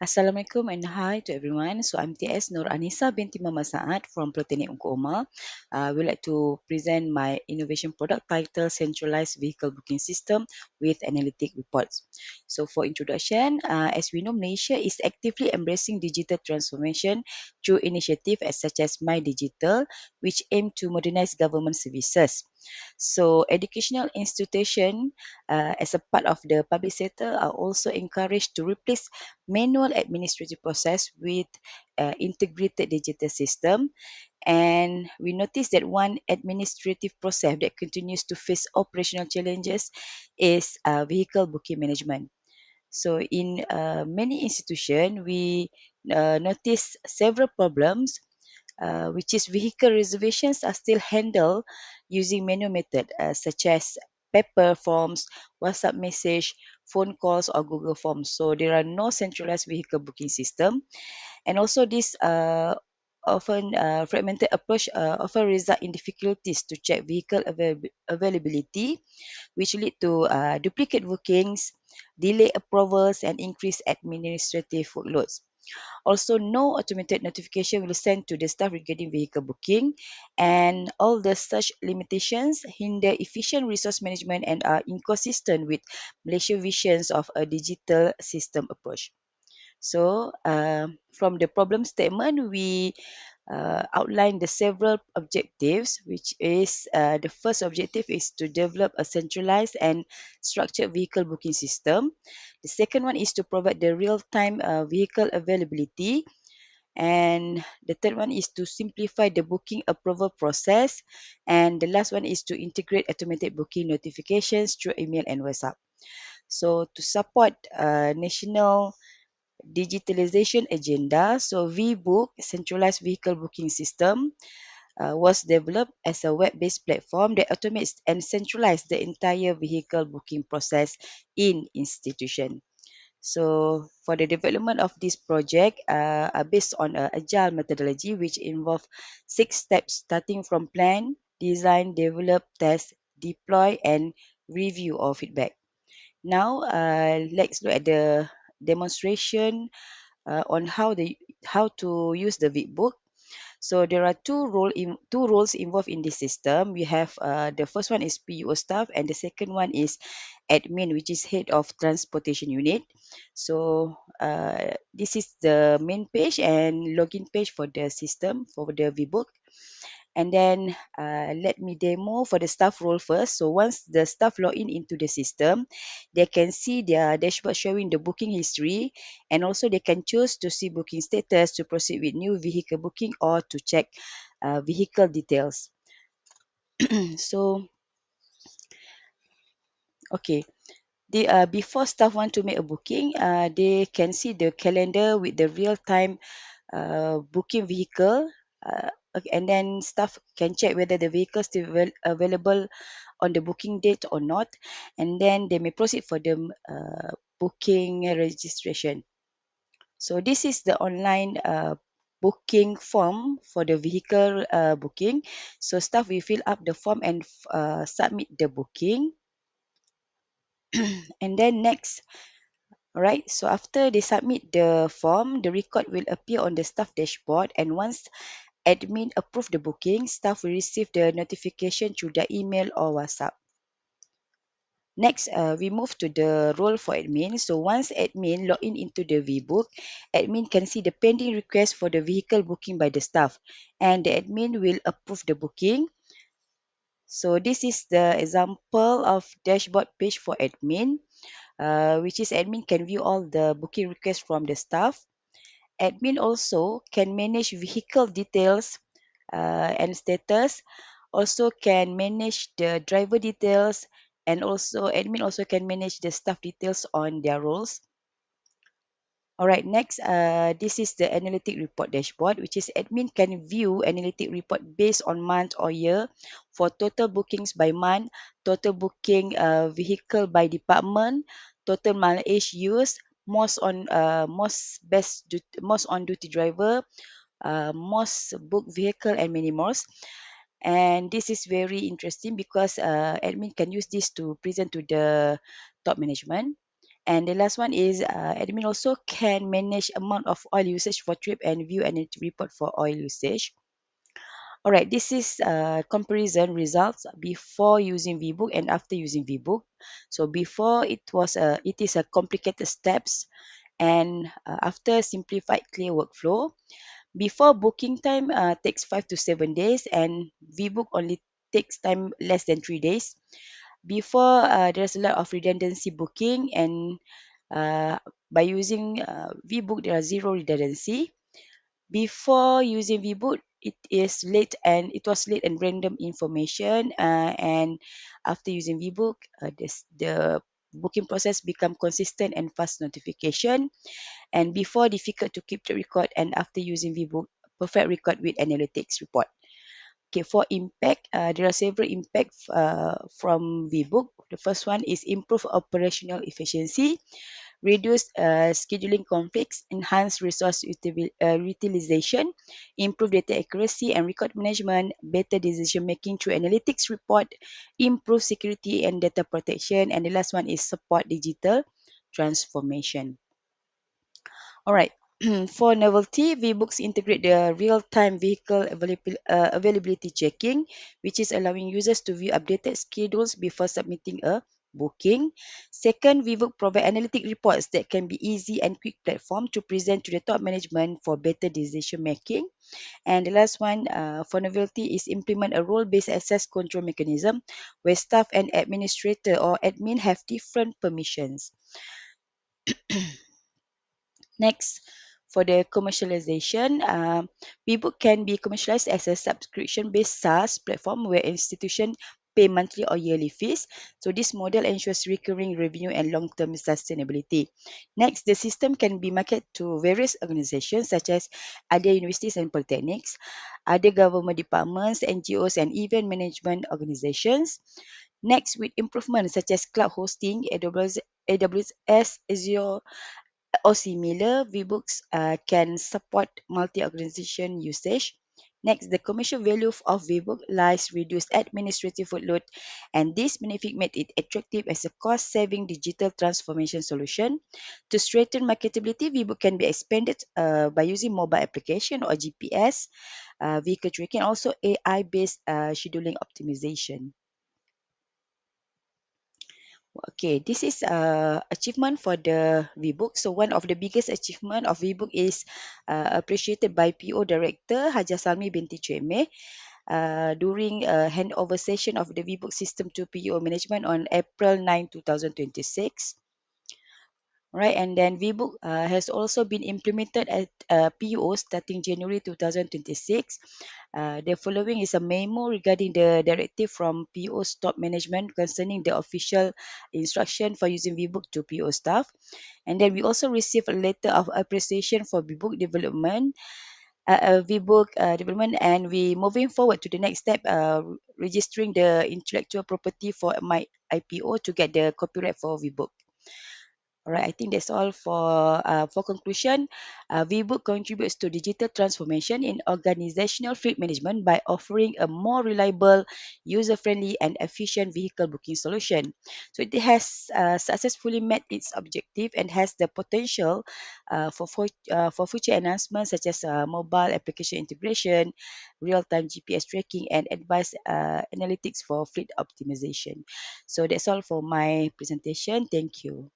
Assalamualaikum and hi to everyone. So I'm TS Nur Anissa binti Muhammad Saad from Polytechnic Ungku Omar. I would like to present my innovation product titled Centralized Vehicle Booking System with Analytic Reports. So for introduction, as we know, Malaysia is actively embracing digital transformation through initiatives such as My Digital, which aim to modernize government services. So educational institutions, as a part of the public sector, are also encouraged to replace manual administrative process with integrated digital system. And we notice that one administrative process that continues to face operational challenges is vehicle booking management. So in many institutions, we notice several problems, which is vehicle reservations are still handled using manual method, such as paper forms, WhatsApp message, phone calls, or Google Forms. So there are no centralized vehicle booking system, and also this often fragmented approach often result in difficulties to check vehicle availability, which lead to duplicate bookings, delay approvals, and increased administrative workloads. Also, no automated notification will send to the staff regarding vehicle booking, and all the such limitations hinder efficient resource management and are inconsistent with Malaysia visions of a digital system approach. So, from the problem statement, we outline the several objectives, which is the first objective is to develop a centralized and structured vehicle booking system. The second one is to provide the real-time vehicle availability. And the third one is to simplify the booking approval process. And the last one is to integrate automated booking notifications through email and WhatsApp. So to support national digitalization agenda, so VBook, centralized vehicle booking system, was developed as a web-based platform that automates and centralizes the entire vehicle booking process in institution. So for the development of this project, are based on a agile methodology which involve 6 steps starting from plan, design, develop, test, deploy, and review or feedback. Now, let's look at the demonstration on how to use the VBook. So there are two roles involved in this system. We have the first one is PUO staff, and the second one is admin, which is head of transportation unit. So this is the main page and login page for the system for the VBook. And then let me demo for the staff role first. So once the staff log in into the system, they can see their dashboard showing the booking history, and also they can choose to see booking status, to proceed with new vehicle booking, or to check vehicle details. So okay, before staff want to make a booking, they can see the calendar with the real time booking vehicle, okay, and then staff can check whether the vehicle is still available on the booking date or not, and then they may proceed for the booking registration. So this is the online booking form for the vehicle booking. So staff will fill up the form and submit the booking. And then next, alright, so after they submit the form, the record will appear on the staff dashboard, and once admin approve the booking, staff will receive the notification through the email or WhatsApp. Next, we move to the role for admin. So once admin log in into the VBook, admin can see the pending request for the vehicle booking by the staff, and the admin will approve the booking. So this is the example of dashboard page for admin, which is admin can view all the booking requests from the staff. Admin also can manage vehicle details and status, also can manage the driver details, and also admin also can manage the staff details on their roles. Alright, next, this is the analytic report dashboard, which is admin can view analytic report based on month or year for total bookings by month, total booking vehicle by department, total mileage used, most on duty driver, most booked vehicle, and many more. And this is very interesting because admin can use this to present to the top management. And the last one is admin also can manage amount of oil usage for trip and view energy report for oil usage. All right, this is comparison results before using VBook and after using VBook. So before it is a complicated steps, and after simplified clear workflow. Before booking time takes 5 to 7 days, and VBook only takes time less than 3 days. Before there's a lot of redundancy booking, and uh, by using VBook there are zero redundancy. Before using VBook, it was late and random information, and after using VBook, the booking process become consistent and fast notification. And before, difficult to keep the record, and after using VBook, perfect record with analytics report. Okay, for impact, there are several impacts from VBook. The first one is improve operational efficiency, reduce scheduling conflicts, enhance resource utilization, improve data accuracy and record management, better decision making through analytics report, improve security and data protection, and the last one is support digital transformation. All right. For novelty, VBooks integrate the real-time vehicle availability checking, which is allowing users to view updated schedules before submitting a booking. Second, VBook provide analytic reports that can be easy and quick platform to present to the top management for better decision making. And the last one, for novelty, is implement a role-based access control mechanism where staff and administrator or admin have different permissions. Next, for the commercialization, Bbook can be commercialized as a subscription-based SaaS platform where institutions pay monthly or yearly fees. So this model ensures recurring revenue and long-term sustainability. Next, the system can be marketed to various organizations such as other universities and polytechnics, other government departments, NGOs, and even management organizations. Next, with improvements such as cloud hosting, AWS, Azure, or similar, VBooks can support multi-organization usage. Next, the commercial value of VBook lies reduced administrative workload, and this benefit made it attractive as a cost-saving digital transformation solution. To strengthen marketability, VBook can be expanded by using mobile application or GPS, vehicle tracking, also AI-based scheduling optimization. Okay, this is achievement for the VBook. So one of the biggest achievement of VBook is appreciated by PO Director Haja Salmi binti Cheme during a handover session of the VBook system to PO management on April 9, 2026. Right, and then VBook has also been implemented at PO starting January 2026. The following is a memo regarding the directive from PO's top management concerning the official instruction for using VBook to PO staff. And then we also received a letter of appreciation for VBook development, and we moving forward to the next step, registering the intellectual property for my IPO to get the copyright for VBook. All right, I think that's all for conclusion. VBook contributes to digital transformation in organizational fleet management by offering a more reliable, user-friendly, and efficient vehicle booking solution. So it has successfully met its objective and has the potential for future enhancements such as mobile application integration, real-time GPS tracking, and advanced analytics for fleet optimization. So that's all for my presentation. Thank you.